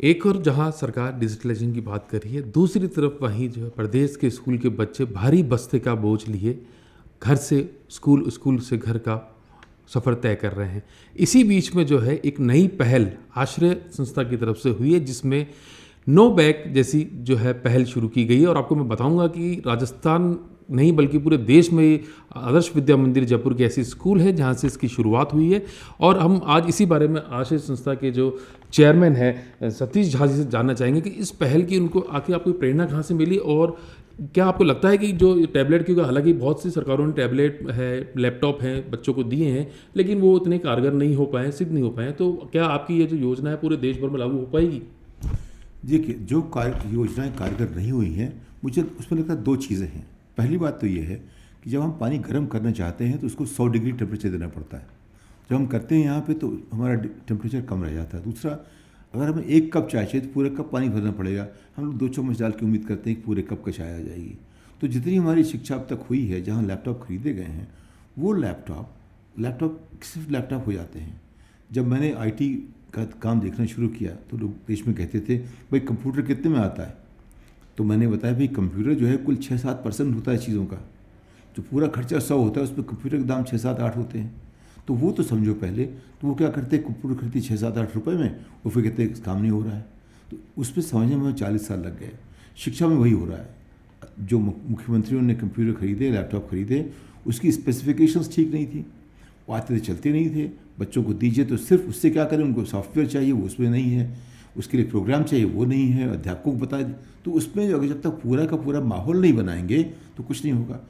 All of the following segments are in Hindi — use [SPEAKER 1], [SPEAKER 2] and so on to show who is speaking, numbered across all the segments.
[SPEAKER 1] एक और जहां सरकार डिजिटलाइजेशन की बात कर रही है, दूसरी तरफ वहीं जो है प्रदेश के स्कूल के बच्चे भारी बस्ते का बोझ लिए घर से स्कूल, स्कूल से घर का सफ़र तय कर रहे हैं। इसी बीच में जो है एक नई पहल आश्रय संस्था की तरफ से हुई है, जिसमें नो बैग जैसी जो है पहल शुरू की गई है। और आपको मैं बताऊंगा कि राजस्थान नहीं बल्कि पूरे देश में आदर्श विद्या मंदिर जयपुर की ऐसी स्कूल है जहां से इसकी शुरुआत हुई है। और हम आज इसी बारे में आश्रय संस्था के जो चेयरमैन है सतीश झा जी से जानना चाहेंगे कि इस पहल की उनको आखिर आपको प्रेरणा कहाँ से मिली, और क्या आपको लगता है कि जो टैबलेट, क्योंकि हालांकि बहुत सी सरकारों ने टैबलेट है, लैपटॉप हैं बच्चों को दिए हैं, लेकिन वो उतने कारगर नहीं हो पाए, सिद्ध नहीं हो पाए, तो क्या आपकी ये जो योजना है पूरे देश भर में लागू हो पाएगी?
[SPEAKER 2] देखिए, जो योजनाएं कारगर नहीं हुई हैं, मुझे उसमें लगता है दो चीज़ें हैं। पहली बात तो ये है कि जब हम पानी गर्म करना चाहते हैं तो उसको 100 डिग्री टेम्परेचर देना पड़ता है। जब हम करते हैं यहाँ पे तो हमारा टेम्परेचर कम रह जाता है। दूसरा, अगर हमें 1 कप चाय चाहिए तो पूरे कप पानी भरना पड़ेगा। हम लोग 2 चम्मच डाल के उम्मीद करते हैं कि पूरे कप का चाय आ जाएगी। तो जितनी हमारी शिक्षा अब तक हुई है, जहाँ लैपटॉप खरीदे गए हैं, वो लैपटॉप सिर्फ लैपटॉप हो जाते हैं। जब मैंने IT का काम देखना शुरू किया तो लोग देश में कहते थे, भाई कंप्यूटर कितने में आता है? तो मैंने बताया, भाई कंप्यूटर जो है कुल 6-7% होता है चीज़ों का। जो पूरा खर्चा 100 होता है, उसमें कंप्यूटर के दाम 6-7-8 होते हैं। तो वो तो समझो पहले। तो वो क्या करते हैं, कंप्यूटर खरीदते 6-7-8 रुपये में, और फिर कहते हैं काम नहीं हो रहा है। तो उस पर समझने में 40 साल लग गए। शिक्षा में वही हो रहा है। जो मुख्यमंत्रियों ने कंप्यूटर खरीदे, लैपटॉप खरीदे, उसकी स्पेसिफिकेशंस ठीक नहीं थी, वो आते थे चलते नहीं थे। बच्चों को दीजिए तो सिर्फ उससे क्या करें, उनको सॉफ्टवेयर चाहिए, वो उसमें नहीं है, उसके लिए प्रोग्राम चाहिए, वो नहीं है, अध्यापकों को बता दें। तो उसमें अगर जब तक पूरा का पूरा माहौल नहीं बनाएंगे तो कुछ नहीं होगा।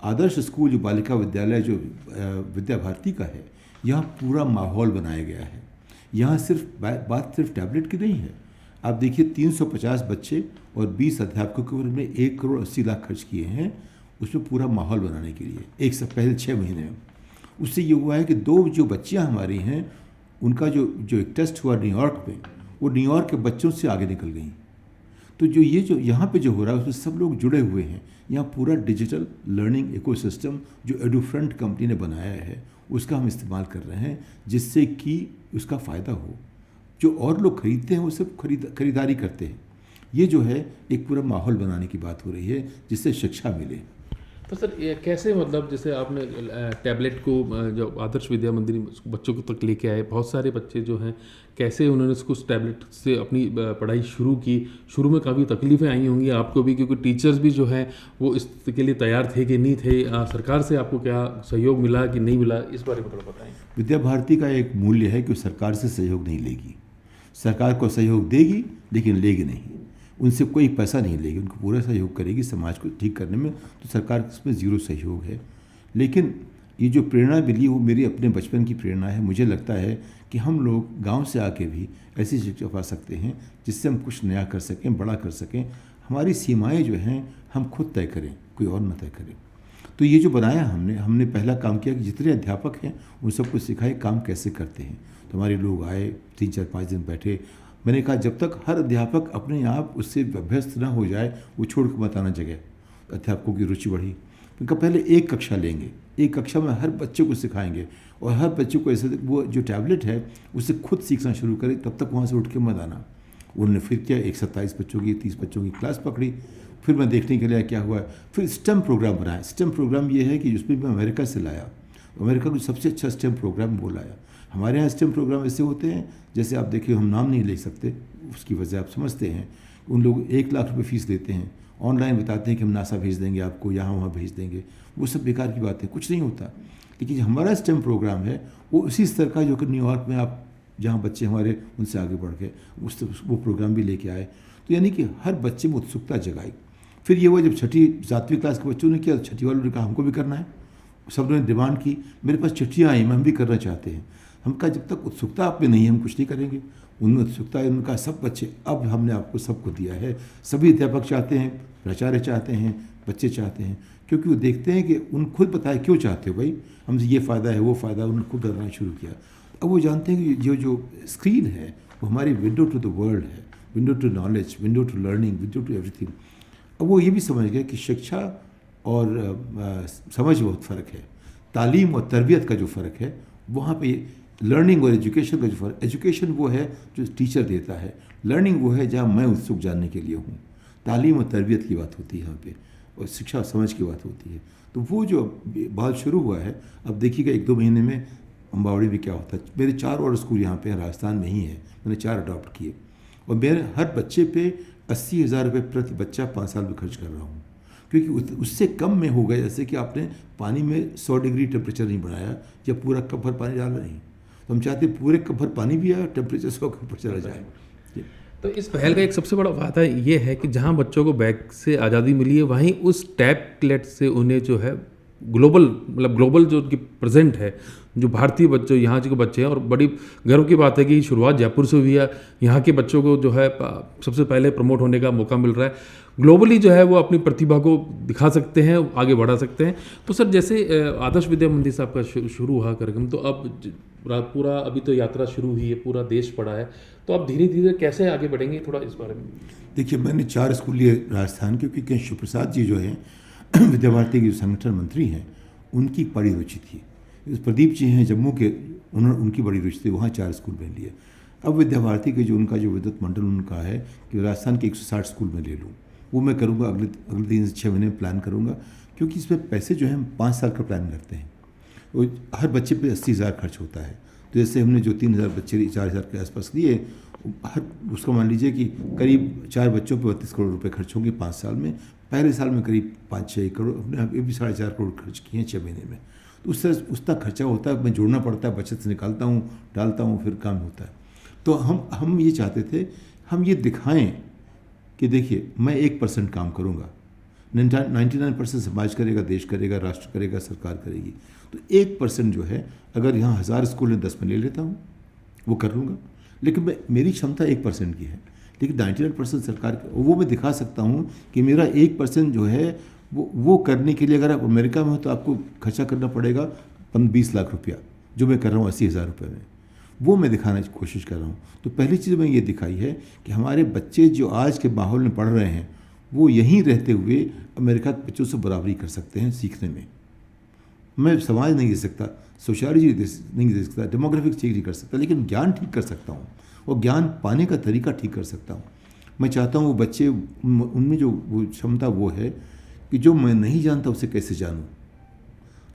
[SPEAKER 2] आदर्श स्कूल जो बालिका विद्यालय जो विद्या भारती का है, यहाँ पूरा माहौल बनाया गया है। यहाँ सिर्फ बात सिर्फ टैबलेट की नहीं है। आप देखिए, 350 बच्चे और 20 अध्यापकों के ऊपर में 1 करोड़ 80 लाख खर्च किए हैं उसमें पूरा माहौल बनाने के लिए, एक से पहले 6 महीने में। उससे ये हुआ है कि 2 जो बच्चियाँ हमारी हैं, उनका जो एक टेस्ट हुआ न्यूयॉर्क में, वो न्यूयॉर्क के बच्चों से आगे निकल गई। तो जो यहाँ पे जो हो रहा है उसमें सब लोग जुड़े हुए हैं। यहाँ पूरा डिजिटल लर्निंग इकोसिस्टम जो एडुफ्रंट कंपनी ने बनाया है, उसका हम इस्तेमाल कर रहे हैं, जिससे कि उसका फ़ायदा हो। जो और लोग खरीदते हैं वो सब खरीदारी करते हैं। ये जो है एक पूरा माहौल बनाने की बात हो रही है, जिससे शिक्षा मिले।
[SPEAKER 1] तो सर ये कैसे, मतलब जैसे आपने टैबलेट को जो आदर्श विद्या मंदिर बच्चों को तक लेके आए, बहुत सारे बच्चे जो हैं, कैसे उन्होंने उसको टैबलेट से अपनी पढ़ाई शुरू की? शुरू में काफ़ी तकलीफ़ें आई होंगी आपको भी, क्योंकि टीचर्स भी जो हैं वो इसके लिए तैयार थे कि नहीं थे। सरकार से आपको क्या सहयोग मिला कि नहीं मिला, इस बारे में थोड़ा बताएं।
[SPEAKER 2] विद्या भारती का एक मूल्य है कि वो सरकार से सहयोग नहीं लेगी। सरकार को सहयोग देगी लेकिन लेगी नहीं, उनसे कोई पैसा नहीं लेगी, उनको पूरा सहयोग करेगी समाज को ठीक करने में। तो सरकार इसमें ज़ीरो सहयोग है। लेकिन ये जो प्रेरणा मिली वो मेरी अपने बचपन की प्रेरणा है। मुझे लगता है कि हम लोग गांव से आके भी ऐसी शिक्षा पा सकते हैं जिससे हम कुछ नया कर सकें, बड़ा कर सकें। हमारी सीमाएं जो हैं हम खुद तय करें, कोई और न तय करें। तो ये जो बनाया हमने पहला काम किया कि जितने अध्यापक हैं उन सबको सिखाए काम कैसे करते हैं। तो हमारे लोग आए, 3-4-5 दिन बैठे। मैंने कहा, जब तक हर अध्यापक अपने आप उससे अभ्यस्त ना हो जाए, वो छोड़ के मत आना जगह। अध्यापकों की रुचि बढ़ी। उनका पहले 1 कक्षा लेंगे, 1 कक्षा में हर बच्चे को सिखाएंगे, और हर बच्चे को ऐसे वो जो टैबलेट है उससे खुद सीखना शुरू करें, तब तक वहाँ से उठ के मत आना। उन्होंने फिर क्या, 27 बच्चों की 30 बच्चों की क्लास पकड़ी। फिर मैं देखने के लिए क्या हुआ। फिर स्टेम प्रोग्राम बनाया। स्टेम प्रोग्राम ये है कि उसमें मैं अमेरिका से लाया, अमेरिका को सबसे अच्छा स्टेम प्रोग्राम वो लाया। हमारे यहाँ स्टेम प्रोग्राम ऐसे होते हैं, जैसे आप देखिए, हम नाम नहीं ले सकते, उसकी वजह आप समझते हैं। उन लोग 1 लाख रुपए फीस लेते हैं, ऑनलाइन बताते हैं कि हम नासा भेज देंगे आपको, यहाँ वहाँ भेज देंगे। वो सब बेकार की बात है, कुछ नहीं होता। लेकिन हमारा स्टेम प्रोग्राम है वो उसी स्तर का जो कि न्यूयॉर्क में आप जहाँ बच्चे हमारे उनसे आगे बढ़ गए, वो प्रोग्राम भी लेके आए। तो यानी कि हर बच्चे में उत्सुकता जगाई। फिर ये हुआ जब 6वीं-7वीं क्लास के बच्चों ने किया, 6वीं वालों ने कहा हमको भी करना है। सब ने डिमांड की, मेरे पास चिट्ठियाँ आई, हम भी करना चाहते हैं। हम कहा, जब तक उत्सुकता आप में नहीं है हम कुछ नहीं करेंगे। उनमें उत्सुकता है, उनका सब बच्चे, अब हमने आपको सबको दिया है। सभी अध्यापक चाहते हैं, प्राचार्य चाहते हैं, बच्चे चाहते हैं, क्योंकि वो देखते हैं कि उन खुद बताए क्यों चाहते हो भाई, हमसे ये फ़ायदा है वो फ़ायदा, उन्होंने खुद करना शुरू किया। अब वो जानते हैं कि जो स्क्रीन है वो हमारी विंडो टू द वर्ल्ड है, window to knowledge, window to learning, window to everything. अब वो ये भी समझ गए कि शिक्षा और समझ बहुत फ़र्क है, तालीम और तरबियत का जो फ़र्क है, वहाँ पे लर्निंग और एजुकेशन का जो फर्क, एजुकेशन वो है जो टीचर देता है, लर्निंग वो है जहाँ मैं उत्सुक जानने के लिए हूँ। तालीम और तरबियत की बात होती है यहाँ पे, और शिक्षा और समझ की बात होती है। तो वो जो बात शुरू हुआ है, अब देखिएगा 1-2 महीने में अम्बावड़ी में क्या होता है। मेरे 4 और स्कूल यहाँ पे राजस्थान में ही है, मैंने 4 अडॉप्ट किए, और मेरे हर बच्चे पे 80,000 रुपये प्रति बच्चा 5 साल में खर्च कर रहा हूँ, क्योंकि उससे कम में हो गया। जैसे कि आपने पानी में 100 डिग्री टेम्परेचर नहीं बढ़ाया या पूरा कप भर पानी डाला नहीं, तो हम चाहते हैं पूरे कप भर पानी भी आए, टेम्परेचर 100 के ऊपर चला जाए।
[SPEAKER 1] तो इस पहल का एक सबसे बड़ा फायदा ये है कि जहाँ बच्चों को बैग से आज़ादी मिली है, वहीं उस टैबलेट से उन्हें जो है ग्लोबल जो उनकी प्रेजेंट है, जो भारतीय बच्चे यहाँ के बच्चे हैं, और बड़ी गर्व की बात है कि शुरुआत जयपुर से हुई है। यहाँ के बच्चों को जो है सबसे पहले प्रमोट होने का मौका मिल रहा है। ग्लोबली जो है वो अपनी प्रतिभा को दिखा सकते हैं, आगे बढ़ा सकते हैं। तो सर, जैसे आदर्श विद्या मंदिर साहब का शुरू हुआ कार्यक्रम, तो अब पूरा अभी तो यात्रा शुरू हुई है, पूरा देश पड़ा है, तो अब धीरे धीरे कैसे आगे बढ़ेंगे, थोड़ा इस बारे में।
[SPEAKER 2] देखिए, मैंने 4 स्कूल लिए राजस्थान के, क्योंकि शिव प्रसाद जी जो हैं विद्या भारती के जो संगठन मंत्री हैं, उनकी बड़ी रुचि थी। प्रदीप जी हैं जम्मू के, उनकी बड़ी रुचि थी, वहाँ 4 स्कूल में लिए। अब विद्या भारती के जो उनका जो विद्युत मंडल उनका है कि राजस्थान के 160 स्कूल में ले लूँ, वो मैं करूँगा अगले 3 से 6 महीने में प्लान करूँगा, क्योंकि इसमें पैसे जो है हम 5 साल का प्लान करते हैं। वो हर बच्चे पे 80,000 खर्च होता है। तो जैसे हमने जो 3,000 बच्चे 4,000 के आसपास लिए, हर उसको मान लीजिए कि करीब 4 बच्चों पे 32 करोड़ रुपए खर्च होंगे 5 साल में। पहले साल में करीब 5-6 करोड़, अपने ये भी 4.5 करोड़ खर्च किए हैं 6 महीने में। तो उससे उतना खर्चा होता है, मैं जोड़ना पड़ता है, बचत से निकालता हूँ, डालता हूँ, फिर काम होता है। तो हम ये चाहते थे, हम ये दिखाएं कि देखिए, मैं 1% काम करूँगा, 99% समाज करेगा, देश करेगा, राष्ट्र करेगा, सरकार करेगी। तो 1% जो है, अगर यहाँ 1000 स्कूल है 10 में ले लेता हूँ, वो कर लूँगा। लेकिन मेरी क्षमता 1% की है, लेकिन 99% सरकार, वो मैं दिखा सकता हूँ कि मेरा 1% जो है वो करने के लिए, अगर आप अमेरिका में हो तो आपको खर्चा करना पड़ेगा 20 लाख रुपया, जो मैं कर रहा हूँ 80,000 रुपये में, वो मैं दिखाने की कोशिश कर रहा हूँ। तो पहली चीज़ मैं ये दिखाई है कि हमारे बच्चे जो आज के माहौल में पढ़ रहे हैं, वो यहीं रहते हुए अमेरिका के बच्चों से बराबरी कर सकते हैं सीखने में। मैं समाज नहीं दे सकता, सोशियोलॉजी नहीं दे सकता, डेमोग्राफिक्स ठीक नहीं कर सकता, लेकिन ज्ञान ठीक कर सकता हूँ, और ज्ञान पाने का तरीका ठीक कर सकता हूँ। मैं चाहता हूँ वो बच्चे, उनमें जो वो क्षमता वो है कि जो मैं नहीं जानता उसे कैसे जानूँ।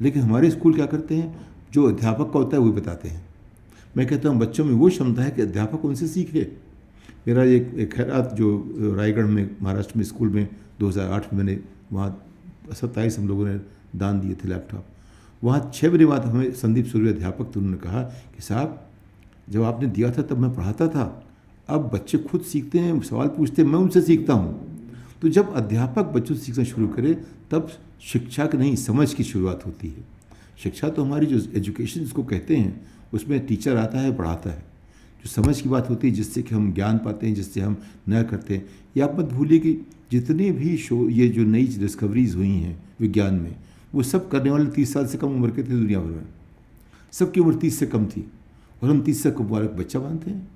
[SPEAKER 2] लेकिन हमारे स्कूल क्या करते हैं, जो अध्यापक का होता है वो बताते हैं। मैं कहता हूँ बच्चों में वो क्षमता है कि अध्यापक उनसे सीखे। मेरा एक खैरात जो रायगढ़ में महाराष्ट्र में स्कूल में 2008 में मैंने वहाँ 27 हम लोगों ने दान दिए थे लैपटॉप। वहाँ 6 महीने बाद हमें संदीप सूर्य अध्यापक थे, उन्होंने कहा कि साहब, जब आपने दिया था तब मैं पढ़ाता था, अब बच्चे खुद सीखते हैं, सवाल पूछते हैं, मैं उनसे सीखता हूँ। तो जब अध्यापक बच्चों से सीखना शुरू करे, तब शिक्षा की नहीं, समझ की शुरुआत होती है। शिक्षा तो हमारी जो एजुकेशन जिसको कहते हैं, उसमें टीचर आता है, पढ़ाता है। जो समझ की बात होती है, जिससे कि हम ज्ञान पाते हैं, जिससे हम नया करते हैं। ये आप मत भूलिए कि जितने भी ये जो नई डिस्कवरीज हुई हैं विज्ञान में, वो सब करने वाले 30 साल से कम उम्र के थे दुनिया भर में। सबकी उम्र 30 से कम थी, और हम 30 से कम वाले बच्चा मानते हैं।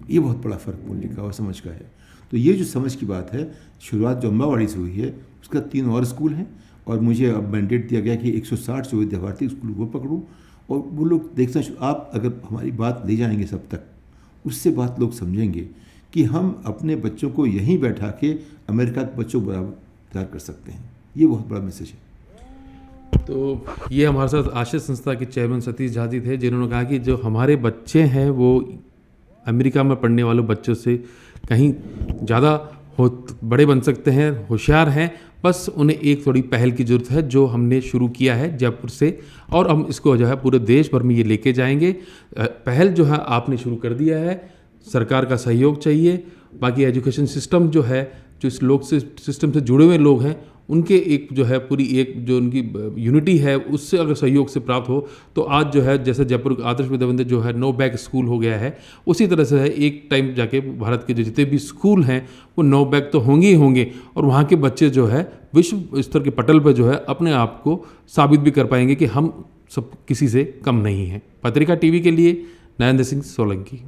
[SPEAKER 2] ये बहुत बड़ा फ़र्क मूल्य का और समझ का है। तो ये जो समझ की बात है, शुरुआत जो अम्बावाड़ी से हुई है, उसका 3 और स्कूल हैं, और मुझे अब मैंडेट दिया गया कि 160 जो विद्या भारती स्कूल वो पकड़ूँ, और वो लोग देखना, आप अगर हमारी बात ले जाएंगे सब तक, उससे बात लोग समझेंगे कि हम अपने बच्चों को यहीं बैठा के अमेरिका के बच्चों को बराबर तैयार कर सकते हैं। ये बहुत बड़ा मैसेज है।
[SPEAKER 1] तो ये हमारे साथ आश्रय संस्था के चेयरमैन सतीश झा जी थे, जिन्होंने कहा कि जो हमारे बच्चे हैं वो अमेरिका में पढ़ने वाले बच्चों से कहीं ज़्यादा बड़े बन सकते हैं, होशियार हैं, बस उन्हें एक थोड़ी पहल की ज़रूरत है, जो हमने शुरू किया है जयपुर से, और हम इसको जो है पूरे देश भर में ये लेके जाएंगे। पहल जो है आपने शुरू कर दिया है, सरकार का सहयोग चाहिए। बाकी एजुकेशन सिस्टम जो है, जो इस लोग से सिस्टम से जुड़े हुए लोग हैं, उनके एक जो है पूरी एक जो उनकी यूनिटी है, उससे अगर सहयोग से प्राप्त हो, तो आज जो है जैसे जयपुर आदर्श विद्या मंदिर जो है 9 बैग स्कूल हो गया है, उसी तरह से है एक टाइम जाके भारत के जो जितने भी स्कूल हैं वो 9 बैग तो होंगे ही होंगे, और वहाँ के बच्चे जो है विश्व स्तर के पटल पर जो है अपने आप को साबित भी कर पाएंगे कि हम सब किसी से कम नहीं हैं। पत्रिका टीवी के लिए नरेंद्र सिंह सोलंकी।